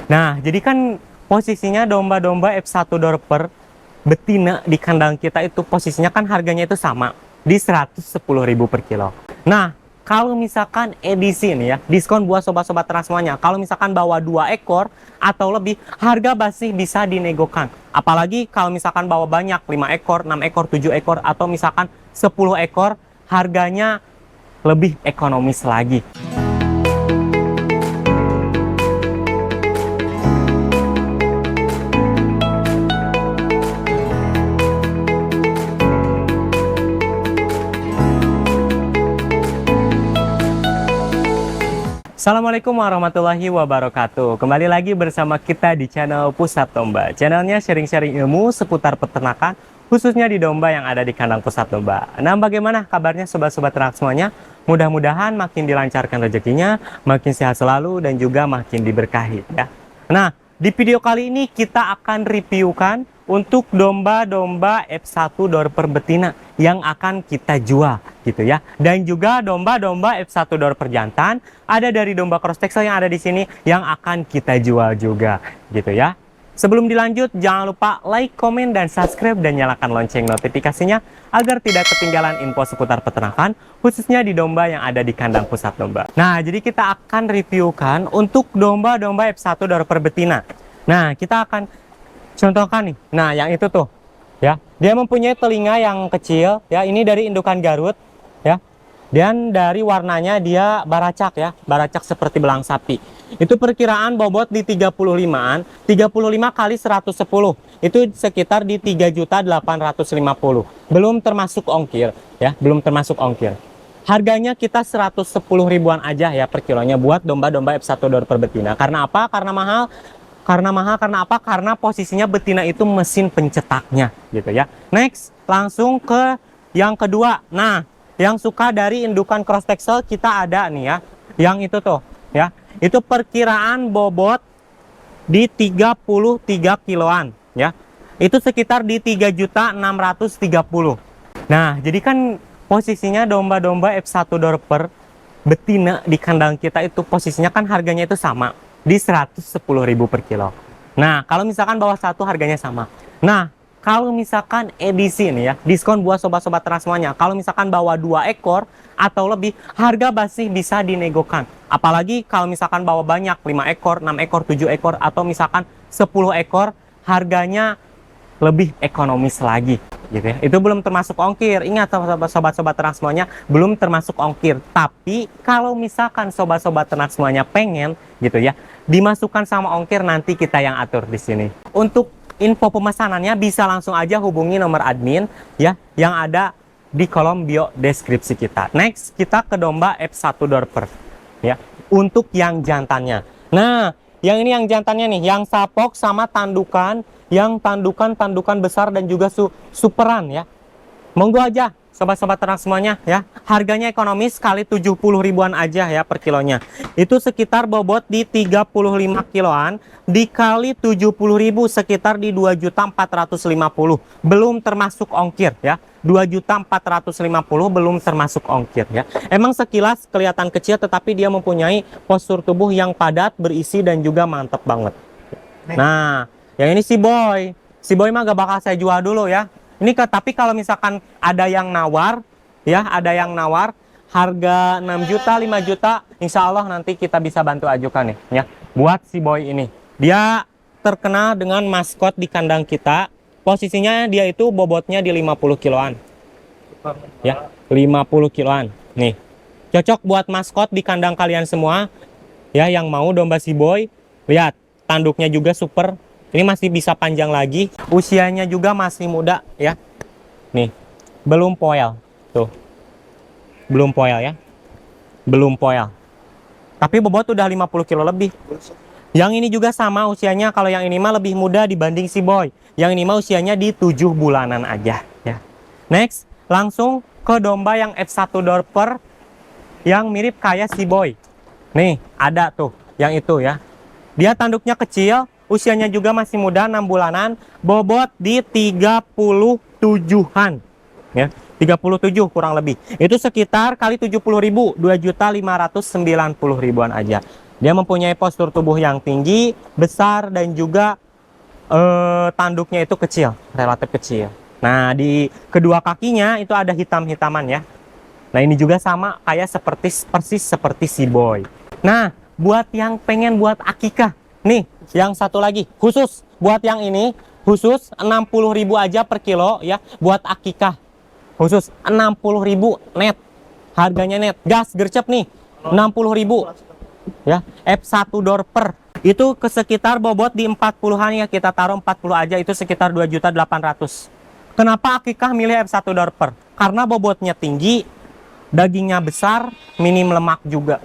Nah, jadi kan posisinya domba-domba F1 Dorper betina di kandang kita itu posisinya kan harganya itu sama di 110.000 per kilo. Nah, kalau misalkan edisi ini ya, diskon buat sobat-sobat ternak semuanya. Kalau misalkan bawa 2 ekor atau lebih, harga masih bisa dinegokan. Apalagi kalau misalkan bawa banyak, 5 ekor, 6 ekor, 7 ekor, atau misalkan 10 ekor, harganya lebih ekonomis lagi. Assalamualaikum warahmatullahi wabarakatuh. Kembali lagi bersama kita di channel Pusat Domba. Channelnya sharing-sharing ilmu seputar peternakan, khususnya di domba yang ada di kandang Pusat Domba. Nah, bagaimana kabarnya sobat-sobat ternak semuanya? Mudah-mudahan makin dilancarkan rezekinya, makin sehat selalu, dan juga makin diberkahi ya. Nah, di video kali ini kita akan reviewkan untuk domba-domba F1 Dorper betina yang akan kita jual gitu ya. Dan juga domba-domba F1 Dorper jantan ada dari domba cross texel yang ada di sini yang akan kita jual juga gitu ya. Sebelum dilanjut, jangan lupa like, komen, dan subscribe, dan nyalakan lonceng notifikasinya agar tidak ketinggalan info seputar peternakan, khususnya di domba yang ada di kandang Pusat Domba. Nah, jadi kita akan reviewkan untuk domba-domba F1 Dorper betina. Nah, kita akan contohkan nih. Nah, yang itu tuh ya. Dia mempunyai telinga yang kecil ya. Ini dari indukan Garut ya. Dan dari warnanya dia baracak ya, baracak seperti belang sapi. Itu perkiraan bobot di 35-an, 35 kali 110. Itu sekitar di 3.850. Belum termasuk ongkir ya, belum termasuk ongkir. Harganya kita 110 ribuan aja ya per kilonya buat domba-domba F1 Dorper betina. Karena apa? Karena mahal. Karena apa? Karena posisinya betina itu mesin pencetaknya gitu ya. Next, langsung ke yang kedua. Nah, yang suka dari indukan cross texel kita ada nih ya. Yang itu tuh ya. Itu perkiraan bobot di 33 kiloan ya. Itu sekitar di 3.630. Nah, jadi kan posisinya domba-domba F1 Dorper betina di kandang kita itu posisinya kan harganya itu sama di 110.000 per kilo. Nah, kalau misalkan bawa satu harganya sama. Nah, kalau misalkan edisi ini ya, diskon buat sobat-sobat ternak semuanya. Kalau misalkan bawa 2 ekor atau lebih, harga masih bisa dinegokan. Apalagi kalau misalkan bawa banyak, 5 ekor, 6 ekor, 7 ekor, atau misalkan 10 ekor, harganya lebih ekonomis lagi gitu ya. Itu belum termasuk ongkir. Ingat sobat-sobat ternak semuanya, belum termasuk ongkir. Tapi kalau misalkan sobat-sobat ternak semuanya pengen gitu ya, dimasukkan sama ongkir, nanti kita yang atur di sini. Untuk info pemesanannya bisa langsung aja hubungi nomor admin ya yang ada di kolom bio deskripsi kita. Next, kita ke domba F1 Dorper ya. Untuk yang jantannya. Nah, yang ini yang jantannya nih, yang sapok sama tandukan, yang tandukan besar dan juga superan ya. Monggo aja sobat-sobat ternak semuanya ya. Harganya ekonomis kali 70 ribuan aja ya per kilonya. Itu sekitar bobot di 35 kiloan dikali 70 ribu sekitar di 2.450. Belum termasuk ongkir ya. 2.450 belum termasuk ongkir ya. Emang sekilas kelihatan kecil tetapi dia mempunyai postur tubuh yang padat, berisi, dan juga mantep banget. Nah, yang ini si Boy. Si Boy mah gak bakal saya jual dulu ya. Ini tapi kalau misalkan ada yang nawar ya, ada yang nawar harga 6 juta, 5 juta, insya Allah nanti kita bisa bantu ajukan nih ya. Buat si Boy ini. Dia terkenal dengan maskot di kandang kita. Posisinya dia itu bobotnya di 50 kiloan. Ya, 50 kiloan. Nih. Cocok buat maskot di kandang kalian semua. Ya, yang mau domba si Boy. Lihat, tanduknya juga super. Ini masih bisa panjang lagi. Usianya juga masih muda ya. Nih, belum poel. Tuh. Belum poel ya. Belum poel. Tapi bobot udah 50 kilo lebih. Yang ini juga sama usianya. Kalau yang ini mah lebih muda dibanding si Boy. Yang ini mah usianya di 7 bulanan aja ya. Next, langsung ke domba yang F1 Dorper yang mirip kayak si Boy. Nih, ada tuh yang itu ya. Dia tanduknya kecil, usianya juga masih muda, 6 bulanan, bobot di 37-an ya. 37 kurang lebih. Itu sekitar kali 70 ribu, 2.590 ribuan aja. Dia mempunyai postur tubuh yang tinggi, besar, dan juga tanduknya itu kecil, relatif kecil. Nah, di kedua kakinya itu ada hitam-hitaman ya. Nah, ini juga sama kayak persis seperti si boy. Nah, buat yang pengen buat akikah, nih, yang satu lagi khusus buat yang ini, khusus 60.000 aja per kilo ya, buat akikah. Khusus 60.000 net. Harganya net. Gas gercep nih, 60.000 ya. F1 Dorper. Itu ke sekitar bobot di 40-an ya, kita taruh 40 aja itu sekitar 2.800.000. Kenapa akikah milih F1 Dorper? Karena bobotnya tinggi, dagingnya besar, minim lemak juga.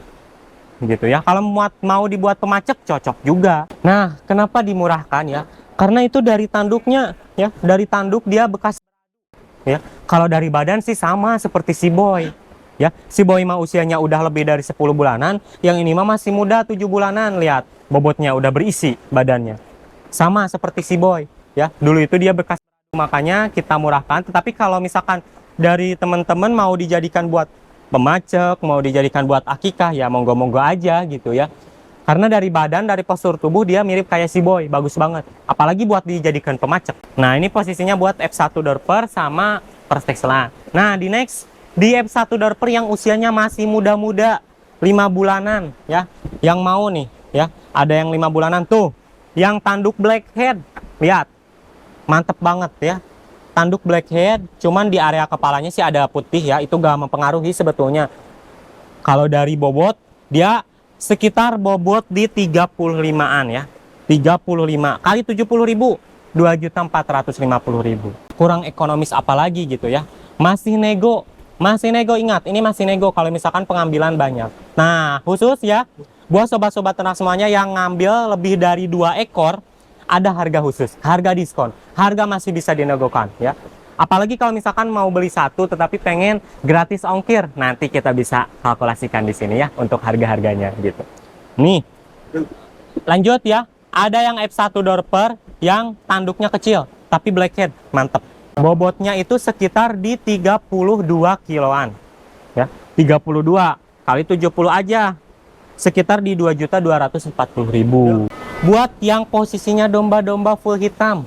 Gitu ya. Kalau mau dibuat pemacek cocok juga. Nah, kenapa dimurahkan ya? Karena itu dari tanduknya ya, dari tanduk dia bekas ya. Kalau dari badan sih sama seperti si boy. Ya, si boy mah usianya udah lebih dari 10 bulanan, yang ini mah masih muda 7 bulanan. Lihat, bobotnya udah berisi badannya. Sama seperti si boy ya. Dulu itu dia bekas, makanya kita murahkan. Tetapi kalau misalkan dari teman-teman mau dijadikan buat pemacek, mau dijadikan buat akikah, ya monggo-monggo aja gitu ya. Karena dari badan, dari postur tubuh dia mirip kayak si boy, bagus banget. Apalagi buat dijadikan pemacek. Nah, ini posisinya buat F1 Dorper sama Perstexla. Nah, di F1 Dorper yang usianya masih muda-muda, 5 bulanan ya. Yang mau nih ya, ada yang 5 bulanan tuh. Yang tanduk blackhead, lihat. Mantep banget ya. Tanduk blackhead, cuman di area kepalanya sih ada putih ya, itu gak mempengaruhi sebetulnya. Kalau dari bobot, dia sekitar bobot di 35-an ya. 35 kali 70.000, 2.450.000. Kurang ekonomis apalagi gitu ya. Masih nego, ingat, ini masih nego kalau misalkan pengambilan banyak. Nah, khusus ya, buat sobat-sobat ternak semuanya yang ngambil lebih dari 2 ekor, ada harga khusus, harga diskon, harga masih bisa dinegokan ya. Apalagi kalau misalkan mau beli satu tetapi pengen gratis ongkir, nanti kita bisa kalkulasikan di sini ya untuk harga-harganya gitu. Nih, lanjut ya, ada yang F1 Dorper yang tanduknya kecil tapi blackhead, mantep. Bobotnya itu sekitar di 32 kiloan ya, 32 kali 70 aja sekitar di 2.240.000. Buat yang posisinya domba-domba full hitam,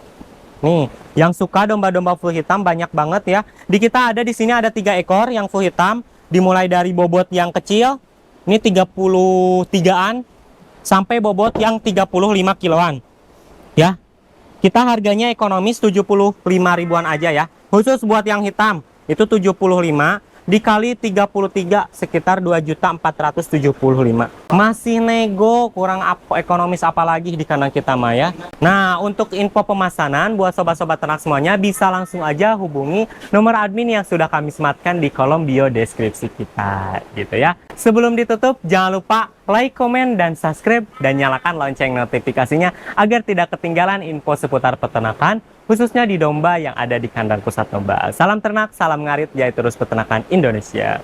nih, yang suka domba-domba full hitam banyak banget ya. Di kita ada di sini ada 3 ekor yang full hitam, dimulai dari bobot yang kecil, ini 33-an, sampai bobot yang 35 kiloan. Ya, kita harganya ekonomis 75 ribuan aja ya. Khusus buat yang hitam, itu 75. Dikali 33 sekitar 2.475. Masih nego, kurang ekonomis apalagi di kandang kita mah ya. Nah, untuk info pemesanan buat sobat-sobat ternak semuanya bisa langsung aja hubungi nomor admin yang sudah kami sematkan di kolom bio deskripsi kita gitu ya. Sebelum ditutup jangan lupa like, komen, dan subscribe dan nyalakan lonceng notifikasinya agar tidak ketinggalan info seputar peternakan khususnya di domba yang ada di kandang pusat domba. Salam ternak, salam ngarit, jaya terus peternakan Indonesia.